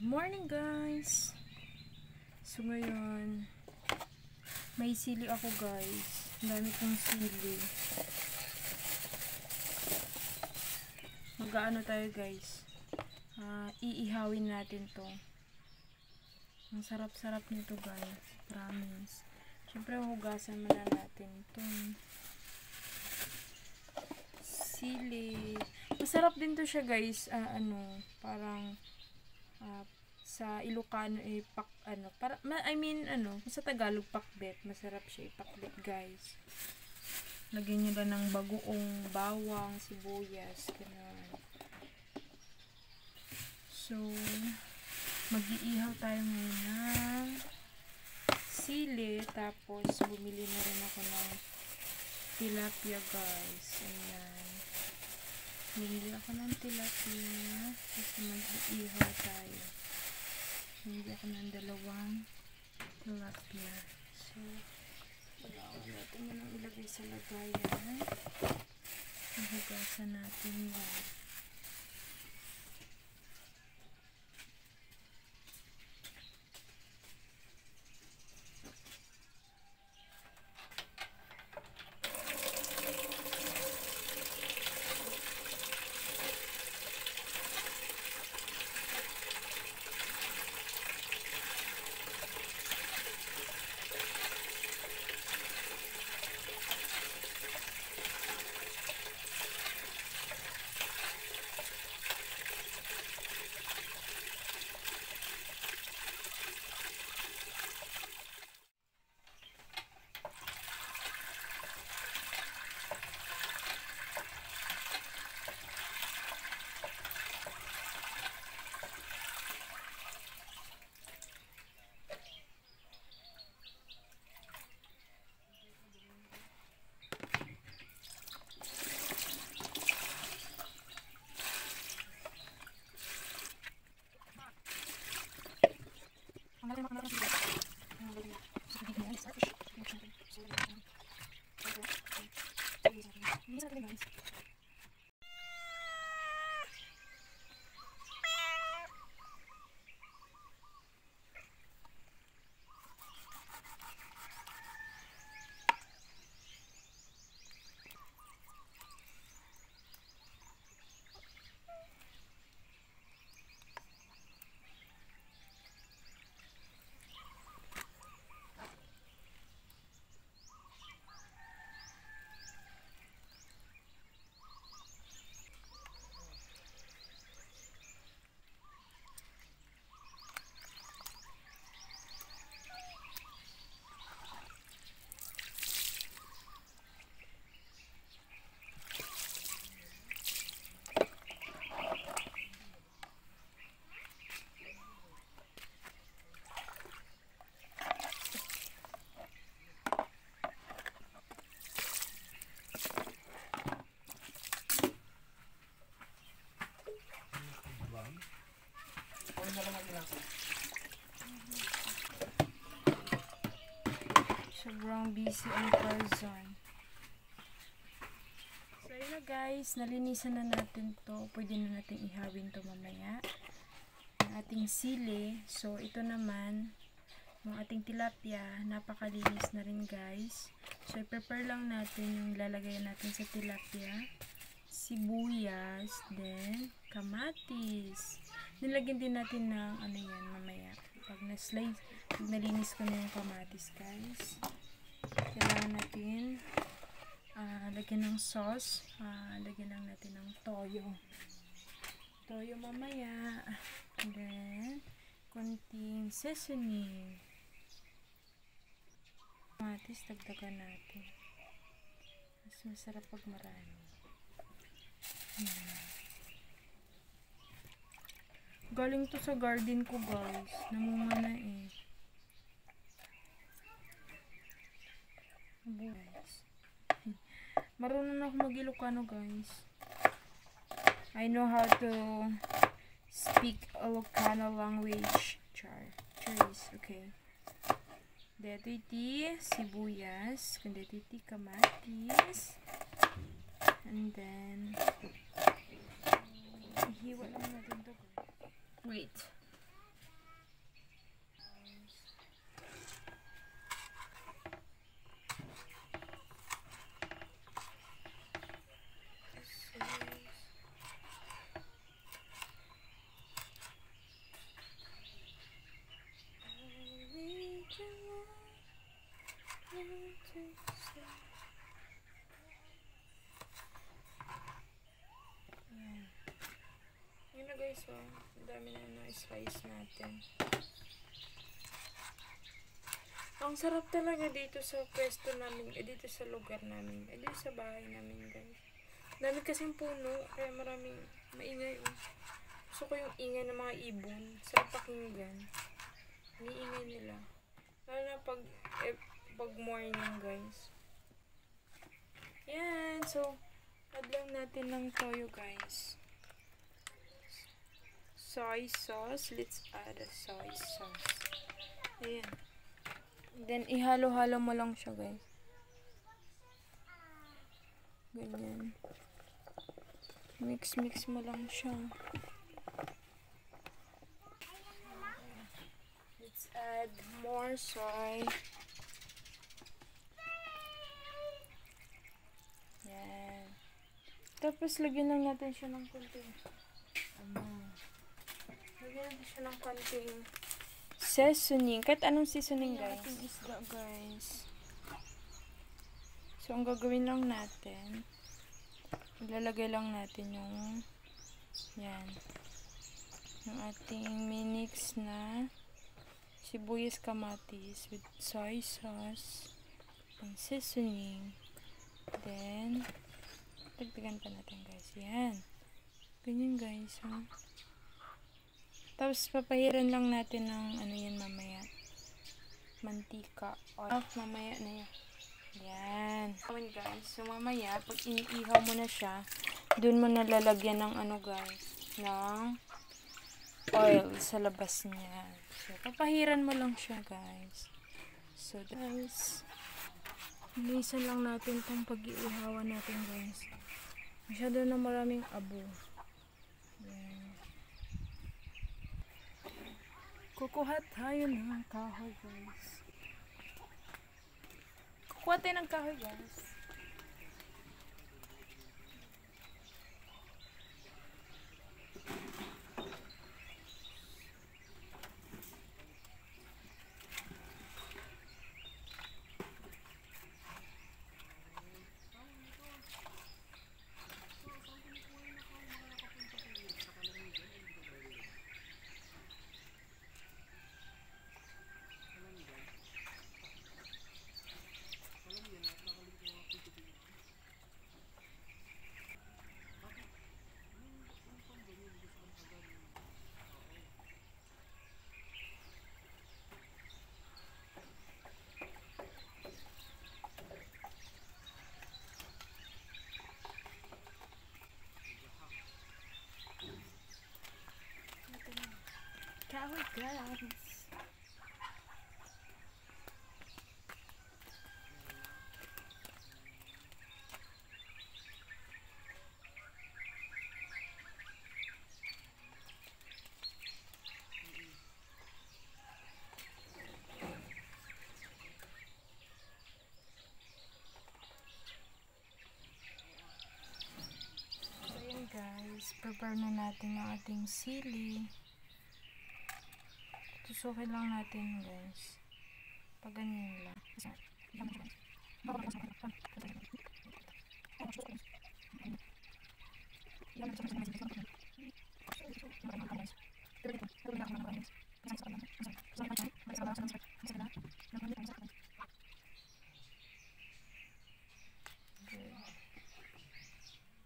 Morning guys! So ngayon, may sili ako guys. Ang dami kong sili. Mag-aano tayo guys. Iihawin natin to. Ang sarap-sarap nito guys. Promise. Siyempre hugasan muna natin itong sili. Masarap din to siya guys. Parang sa Ilocano sa Tagalog pakbet, masarap siya ipakbet guys. Lagyan nyo lang ng bagoong, bawang, sibuyas, ganun. So mag-iihaw tayo ngayon ng sili, tapos bumili na rin ako ng tilapia guys. Ayan, bumili ako ng tilapia kasi mag-iihaw tayo. Bumili ako ng 2 tilapia. So natin mo nang ilagay sa lagayan. Hugasan natin yan. Sobrang busy ang person. So yun na guys, nalinisan na natin to. Pwede na natin ihawin to mamaya. Ang ating sili. So ito naman, ang ating tilapia, napakalinis na rin guys. So i-prepare lang natin yung lalagay natin sa tilapia. Sibuyas, then kamatis. Nilagyan din natin ng yan mamaya. Pag na-slice, pag nalinis ko na yung kamatis guys, kailangan natin lagyan ng sauce. Lagyan lang natin ng toyo mamaya, and then konting seasoning. Kamatis dagdagan natin, mas masarap pag marami. Galing to sa garden ko guys, namunga na eh. Marunong ako mag-Ilocano guys. I know how to speak Ilocano language. Charis, okay. Dito iti sibuyas, dito iti kamatis, and then ihiwa lang natin to. Wait. Ang dami na na-slice natin. Ang sarap talaga dito sa pwesto namin, dito sa lugar namin, dito sa bahay namin, guys. Dami kasing puno, kaya maraming maingay. Gusto ko yung ingay ng mga ibon. Sarap pakinggan. Ang ingay nila. Lalo na pag morning, guys. Yan. So, add lang natin ng toyo, guys. Soy sauce. Let's add a soy sauce. Ayan. Then, ihalo-halo mo lang siya, guys. Ganyan. Mix mo lang siya. Let's add more soy. Yan. Tapos, lagyan lang natin siya ng konting lagyan natin siya ng konting seasoning. Kahit anong seasoning, guys. Ating isda, guys. So, ang gagawin lang natin, ilalagay lang natin yung yan. Yung ating minix na sibuyas kamatis with soy sauce and seasoning. Then, dagdagan pa natin, guys. Yan. Ganyan, guys. Ha? Tapos, papahiran lang natin ng ano yan mamaya. Mantika. O, mamaya na yan. Yan. Guys, so mamaya, pag iniihaw mo na siya, dun mo nalalagyan ng ano, guys, ng oil sa labas niya. So, papahiran mo lang siya, guys. So, guys, linisan lang natin itong pag-iihawan natin, guys. Masyado na maraming abo. Yan. Kukuha tayo ng kahoy, guys. Kukuha tayo ng kahoy, guys. Kahoy, guys. So, ayan, guys. Prepare na natin ang ating sili. Tusukin lang natin, guys. Pag ganyan lang.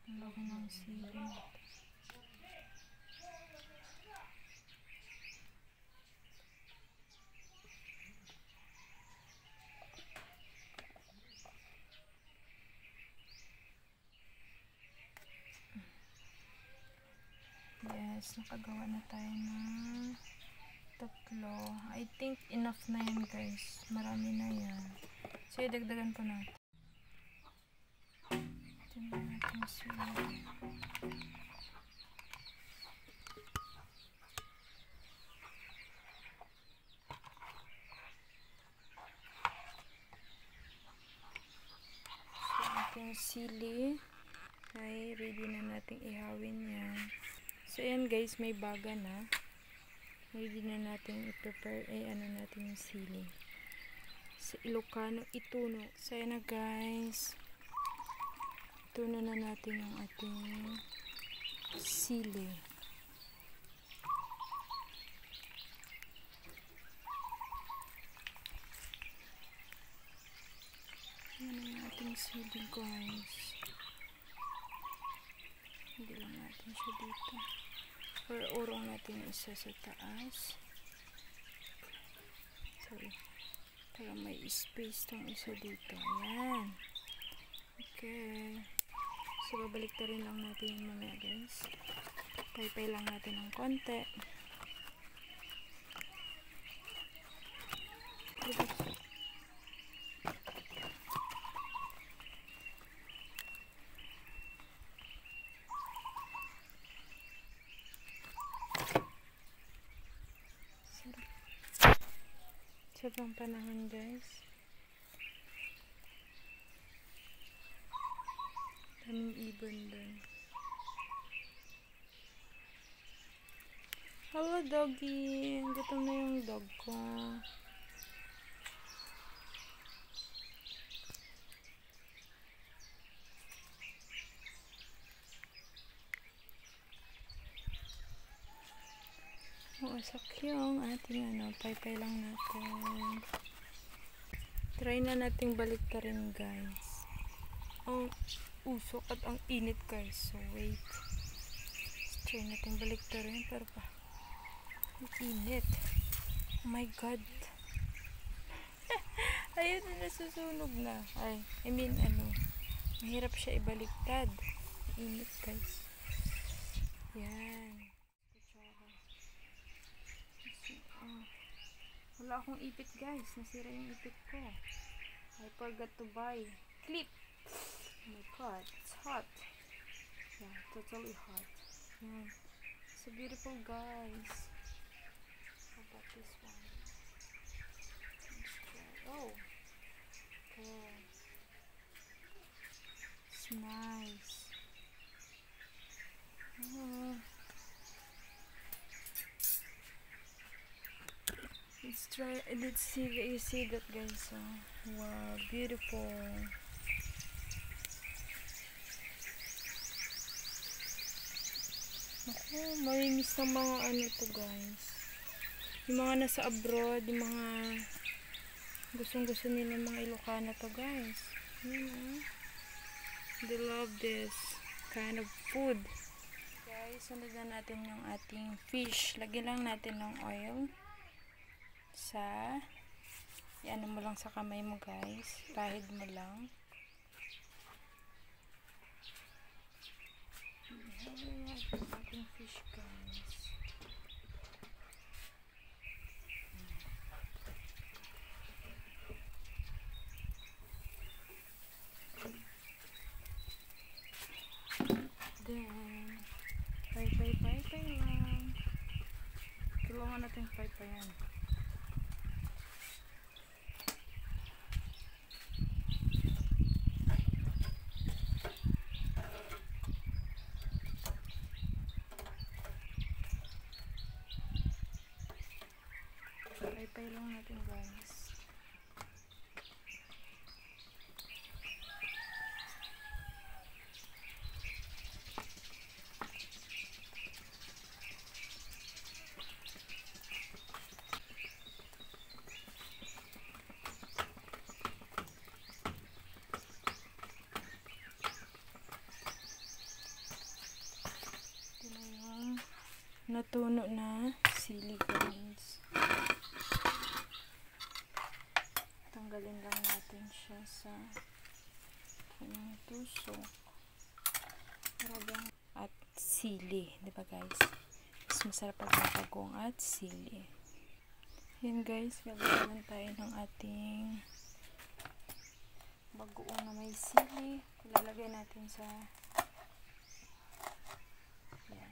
Ang laki ng sili. Yes, nakagawa na tayo ng tatlo. I think enough na yan, guys. Marami na yan. So, dagdagan po natin. Ito na natin sila. So, ating sili ay ready na nating ihawin yan. So, ayan, guys, may baga na. Ready na natin i-prepare ano natin yung sili. Sa Ilocano, ituno. So, ayan na, guys. Ituno na natin yung ating sili. guys. Hindi lang natin siya dito. Or urong natin isa sa taas. Sorry. Para may space tong isa dito. Ayan. Okay. So, babalik na rin lang natin yung mamaya guys. Paypay lang natin ng konti. Sobrang panahon guys. Daming ibon dun. Hello doggy. Gutom na yung dog ko. Wasak yung ating paypay lang natin. Try na nating balik ta rin guys. Ang usok at ang init guys. So wait. Try nating balik ta rin. Pero pa. Ang init. Oh my god. Ayun na nasusunog na. Ay, I mean mahirap siya ibaliktad. Init guys. Yan. Wala akong ipit guys. Nasira yung ipit ko. I forgot to buy clip. Oh my god. It's hot. Yeah, totally hot. Yeah. So beautiful guys. How about this one? Let's try. Oh. Okay. It's nice. Oh. Let's see if you see that guys. Wow, beautiful. Ako, mamimiss ng mga to guys. Yung mga nasa abroad, yung mga gustong-gusto nila mga Ilocana to guys. They love this kind of food. Guys, sunod na natin yung ating fish. Lagyan lang natin ng oil. Ano mo lang sa kamay mo guys, pahid mo lang. Ating fish guys. Then paypay lang. Tulungan natin paypayan. Paypay lang natin guys. Ito na yung natuno na sili guys. Tanggalin lang natin siya sa kanyang tusok. At sili, diba guys? Mas masarap pag magagong at sili. Yan guys, gagawin tayo ng ating bagoong na may sili. Ilalagay natin sa yan.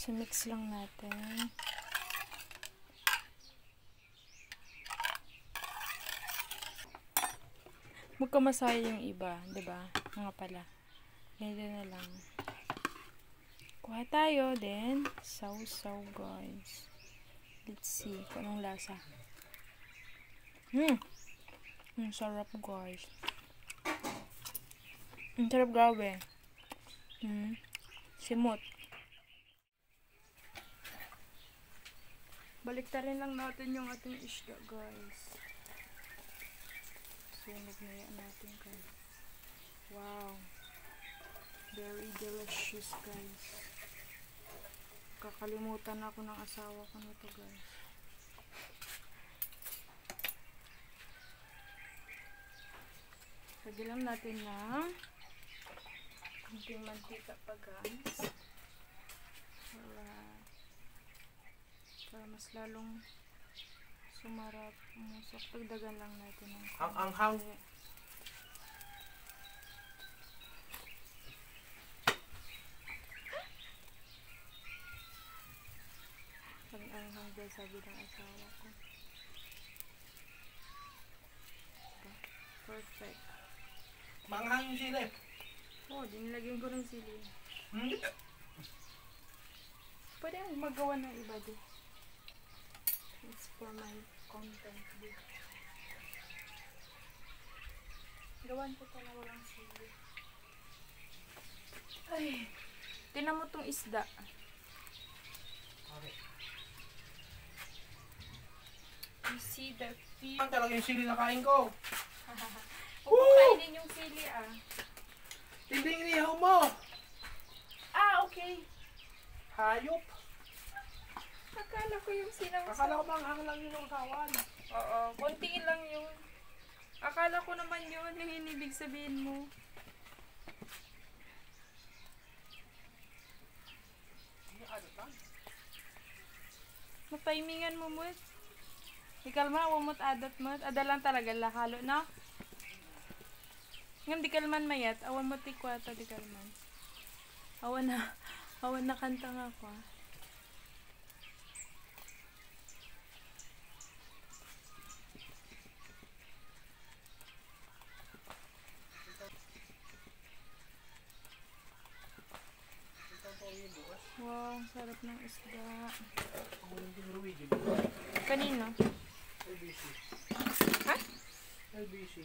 So mix lang natin. Magkamasaya yung iba, 'di ba? Nga pala. Ganito na lang. Kuha tayo then sausaw guys. Let's see kung anong lasa. Ang sarap guys. Ang sarap grabe. Simot. Baliktarin lang natin yung ating isda, guys. Sunog na yan natin, guys. Wow. Very delicious, guys. Kakalimutan ako ng asawa ko nito, guys. Lagyan lang natin ng kunting mantika pa, guys. Para mas lalong sumarap umusok. Pagdagan lang natin ng Ang Pag-anghang daw, sabi ng asawa ko. Perfect. manghang yung sili. Oh, dinilagyan ko ng sili. Hmm? Pwede ang magawa ng iba din. It's for my content din. Gawan ko ito na walang sili. Ay, tinan mo tong isda. Okay. You see the fish. Ang talaga yung sili na kain ko. Huwag mo kainin yung sili, ah. Hindi inihaw mo. Ah, okay. Hayop. Akala ko yung sinangsa. Akala ko manghang lang yun ang sawan. Oo, konti lang yun. Akala ko naman yun yung inibig sabihin mo. Matimingan mo, Mut. Ikaw man, umot adat mo. Adalan talaga lahalo na. Ngam di kalman mayat, awan mo tikwata di kalman. Awan na kanta nga ko. Wow, sarap ng isda. Kanino? LBC. Ha? LBC.